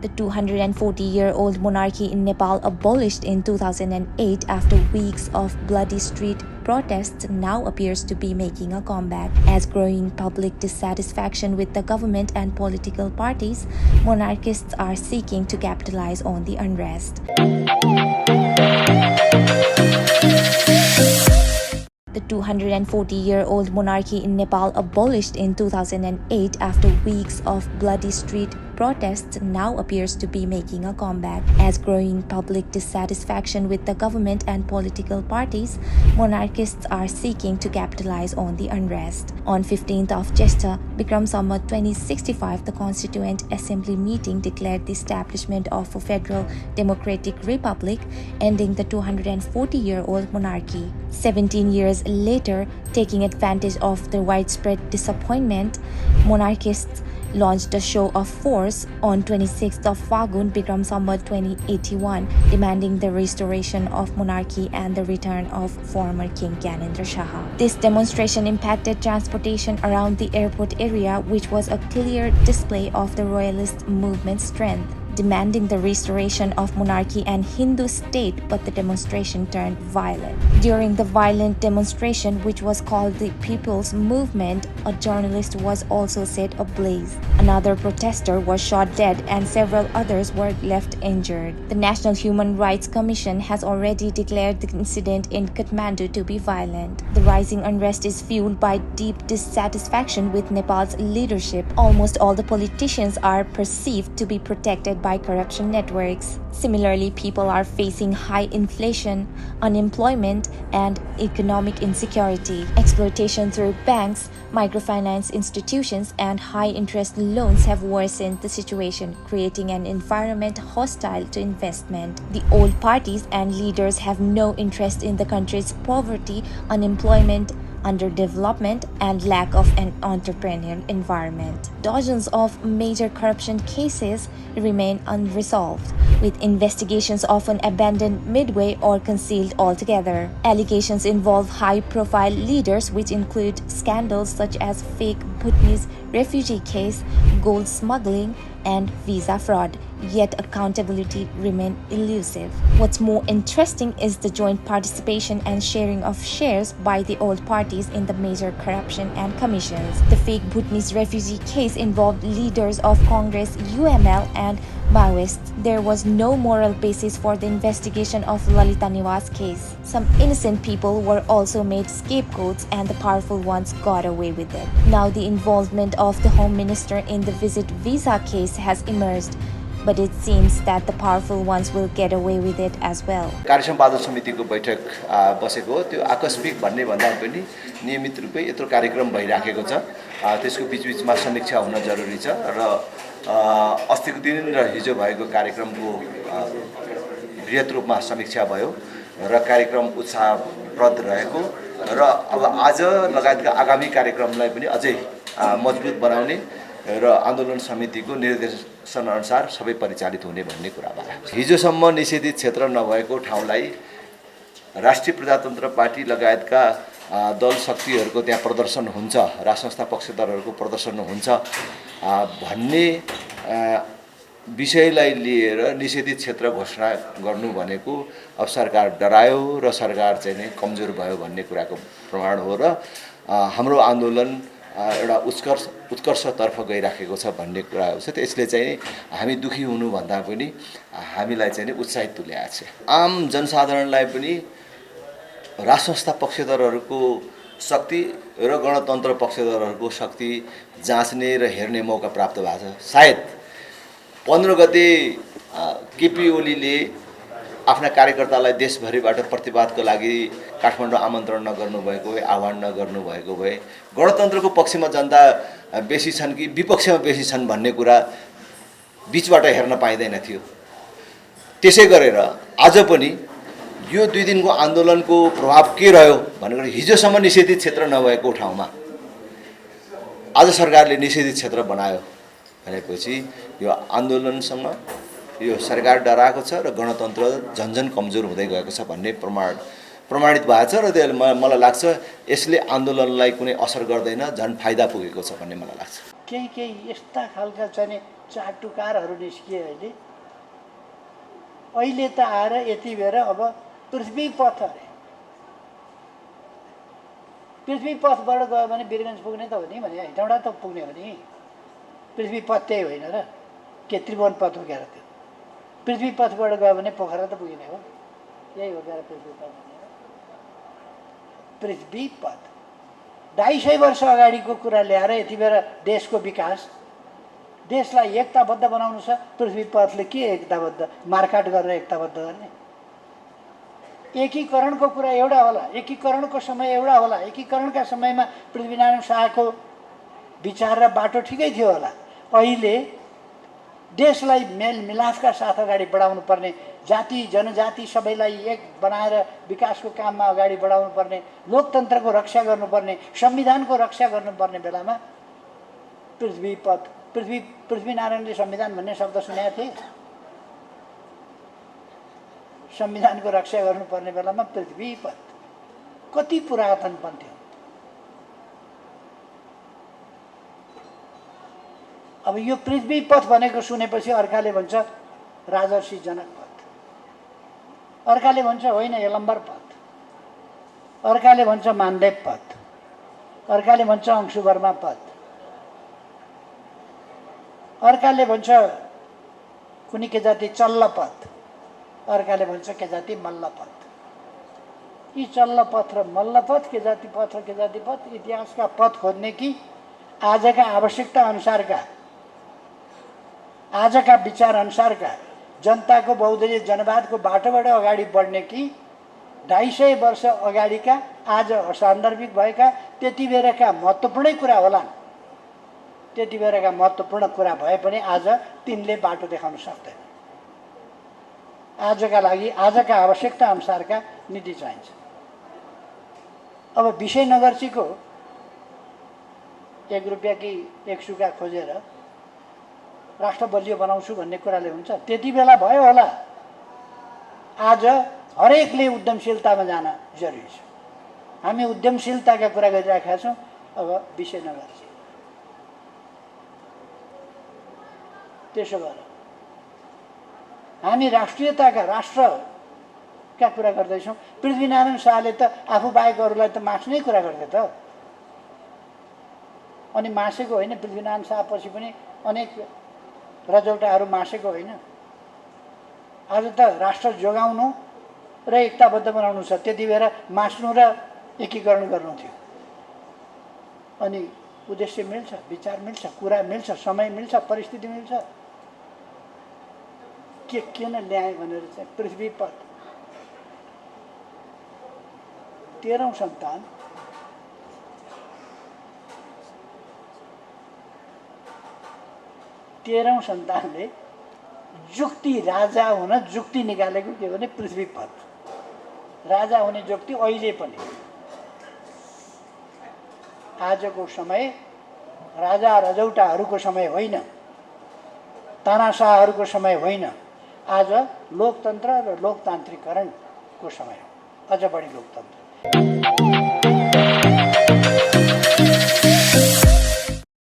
The 240-year-old monarchy in Nepal, abolished in 2008 after weeks of bloody street protests, now appears to be making a comeback. As growing public dissatisfaction with the government and political parties, monarchists are seeking to capitalize on the unrest. The 240-year-old monarchy in Nepal, abolished in 2008 after weeks of bloody street protests, now appears to be making a comeback. As growing public dissatisfaction with the government and political parties, monarchists are seeking to capitalize on the unrest. On 15th of Jesta, Bikram Samvat 2065, the Constituent Assembly meeting declared the establishment of a federal democratic republic, ending the 240-year-old monarchy. 17 years later, taking advantage of the widespread disappointment, monarchists launched a show of force on 26th of Fagun, Bikram Samvat 2081, demanding the restoration of monarchy and the return of former King Gyanendra Shaha. This demonstration impacted transportation around the airport area, which was a clear display of the royalist movement's strength, demanding the restoration of monarchy and Hindu state, but the demonstration turned violent. During the violent demonstration, which was called the People's Movement, a journalist was also set ablaze. Another protester was shot dead and several others were left injured. The National Human Rights Commission has already declared the incident in Kathmandu to be violent. The rising unrest is fueled by deep dissatisfaction with Nepal's leadership. Almost all the politicians are perceived to be protected by corruption networks. Similarly, people are facing high inflation, unemployment, and economic insecurity. Exploitation through banks, microfinance institutions, and high-interest loans have worsened the situation, creating an environment hostile to investment. The old parties and leaders have no interest in the country's poverty, unemployment, underdevelopment, and lack of an entrepreneurial environment. Dozens of major corruption cases remain unresolved, with investigations often abandoned midway or concealed altogether. Allegations involve high-profile leaders, which include scandals such as fake Bhutanese refugee case, gold smuggling, and visa fraud, yet accountability remain elusive. What's more interesting is the joint participation and sharing of shares by the old parties in the major corruption and commissions. The fake Bhutanese refugee case involved leaders of Congress, UML, and Maoists. There was no moral basis for the investigation of Lalita Niwas case. Some innocent people were also made scapegoats and the powerful ones got away with it. Now the involvement of the Home Minister in the visit visa case has emerged, but it seems that the powerful ones will get away with it as well. कार्य सम्पादन समितिको बैठक बसेको हो। त्यो आकस्मिक भन्ने भन्दा पनि नियमित रूपले यत्रो कार्यक्रम भइराखेको छ। त्यसको बीचबीचमा समीक्षा हुन जरुरी छ र अस्तिको दिन र हिजो भएको कार्यक्रमको बृहत रूपमा समीक्षा भयो र कार्यक्रम उत्साहप्रद रहेको र अब आज लगायतका आगामी कार्यक्रमलाई पनि अझै मजबुत बनाउने र आन्दोलन समितिको निर्देशन अनुसार सबै परिचालित हुने भन्ने कुरा भयो। हिजोसम्म निषेधित क्षेत्र नभएको ठाउँलाई राष्ट्रिय प्रजातन्त्र पार्टी लगायतका दल शक्तिहरूको त्यहाँ प्रदर्शन हुन्छ, राजसंस्था पक्षधरहरूको प्रदर्शन हुन्छ भन्ने विषयलाई लिएर निषेधित क्षेत्र घोषणा गर्नु भनेको अब सरकार डरायो र सरकार चाहिँ नै कमजोर भयो भन्ने कुराको प्रमाण हो र हाम्रो आन्दोलन एउटा उत्कर्षतर्फ गइराखेको छ भन्ने कुरा हो। त्यसले चाहिँ हामी दुखी हुनु भन्दा पनि हामीलाई चाहिँ उत्साहित तुल्याएको छ। आम जनसाधारणलाई पनि राजसंस्था पक्षधरहरूको शक्ति र गणतन्त्र पक्षधरहरूको शक्ति जाँच्ने र हेर्ने मौका प्राप्त भएको छ। सायद 15 गते केपी ओलीले आफ्ना कार्यकर्तालाई देशभरिबाट प्रतिवादको लागि काठमाडौँ आमन्त्रण नगर्नु भएको भए, आह्वान नगर्नु भएको भए गणतन्त्रको पक्षमा जनता बेसी छन् कि विपक्षमा बेसी छन् भन्ने कुरा बीचबाट हेर्न पाइदैन थियो। त्यसै गरेर आज पनि यो 2 दिनको आन्दोलनको प्रभाव के रह्यो भनेर हिजोसम्म निषेधित क्षेत्र नभएको ठाउँमा आज सरकारले निषेधित क्षेत्र बनायो भनेपछि यो आन्दोलनसँग यो सरकार डराएको छ र गणतन्त्र झन्झन कमजोर हुँदै गएको छ भन्ने प्रमाणित भएको छ र त्यसले मलाई लाग्छ यसले आन्दोलनलाई कुनै असर गर्दैन, झन् फाइदा पुगेको छ भन्ने मलाई लाग्छ। केही यस्ता खालका चाहिँ चाटुकारहरू निस्किए अहिले त आएर यति बेर अब पृथ्वी पथ अरे पृथ्वी पथबाट गयो भने वीरगञ्ज पुग्ने त हो नि भने हेटौँडा त पुग्ने हो नि पृथ्वी पथ त्यही होइन र के त्रिभुवन पथ हो क्या त्यो पृथ्वी पथबाट गयो भने पोखरा त पुगिने हो यही हो क्या पृथ्वी पथ पृथ्वी पथ 250 वर्ष अगाडिको कुरा ल्याएर यति बेर देशको विकास देशलाई एकताबद्ध बनाउनु छ पृथ्वी पथले के एकताबद्ध मारकाट गरेर एकताबद्ध गर्ने एकीकरणको कुरा एउटा होला एकीकरणको समय एउटा होला एकीकरणका समयमा पृथ्वीनारायण शाहको विचार र बाटो ठिकै थियो होला अहिले देशलाई मेलमिलापका साथ अगाडि बढाउनु पर्ने जाति जनजाति सबैलाई एक बनाएर विकासको काममा अगाडि बढाउनु पर्ने लोकतन्त्रको रक्षा गर्नुपर्ने संविधानको रक्षा गर्नुपर्ने बेलामा पृथ्वी पथ पृथ्वीनारायणले संविधान भन्ने शब्द सुनेका थिए संविधानको रक्षा गर्नुपर्ने बेलामा पृथ्वी पथ कति पुरातन पन्थ्यो अब यो पृथ्वी पथ भनेको सुनेपछि अर्काले भन्छ राजर्षि जनक पथ अर्काले भन्छ होइन यलम्बर पथ अर्काले भन्छ मानदेव पथ अर्काले भन्छ अंशुवर्मा पथ अर्काले भन्छ कुनै के जाति चल्ल पथ अर्काले भन्छ के जाति मल्ल पथ यी चल्ल पथ र मल्ल पथ के जाति पथ र के जाति पथ इतिहासका पथ खोज्ने कि आजका आवश्यकता अनुसारका आजका विचार अनुसारका जनताको बहुदलीय जनवादको बाटोबाट अगाडि बढ्ने कि 250 वर्ष अगाडिका आज सान्दर्भिक भएका त्यति बेरका महत्त्वपूर्ण कुरा होलान् त्यति बेरका महत्त्वपूर्ण कुरा भए पनि आज तिनले बाटो देखाउन सक्दैन आजका लागि आजका आवश्यकता अनुसारका नीति चाहिन्छ अब विजयनगरजीको 1 रुपैयाँ कि 1 सुका खोजेर राष्ट्र बलियो बनाउँछु भन्ने कुराले हुन्छ त्यति बेला भयो होला आज हरेकले उद्यमशीलतामा जान जरुरी छ हामी उद्यमशीलताका कुरा गरिराखेका छौँ अब विजयनगरजी त्यसो भएर हामी राष्ट्रियताका राष्ट्रका कुरा गर्दैछौँ पृथ्वीनारायण शाहले त आफू बाहेक अरूलाई त मास्ने कुरा गर्थे त अनि मासेको होइन पृथ्वीनारायण शाहपछि पनि अनेक रजौटाहरू मासेको होइन आज त राष्ट्र जोगाउनु र एकताबद्ध बनाउनु छ त्यति बेर मास्नु र एकीकरण गर्नु थियो अनि उद्देश्य मिल्छ विचार मिल्छ कुरा मिल्छ समय मिल्छ परिस्थिति मिल्छ के किन ल्याए भनेर चाहिँ पृथ्वी पथ 13औं सन्तान तेह्रौं सन्तानले जुक्ति राजा हुन जुक्ति निकालेको के भने पृथ्वी पथ राजा हुने जुक्ति अहिले पनि आजको समय राजा रजौटाहरूको समय होइन तानाशाहहरूको समय होइन आज लोकतन्त्र र लोकतान्त्रिकरणको समय हो अझ बढी लोकतन्त्र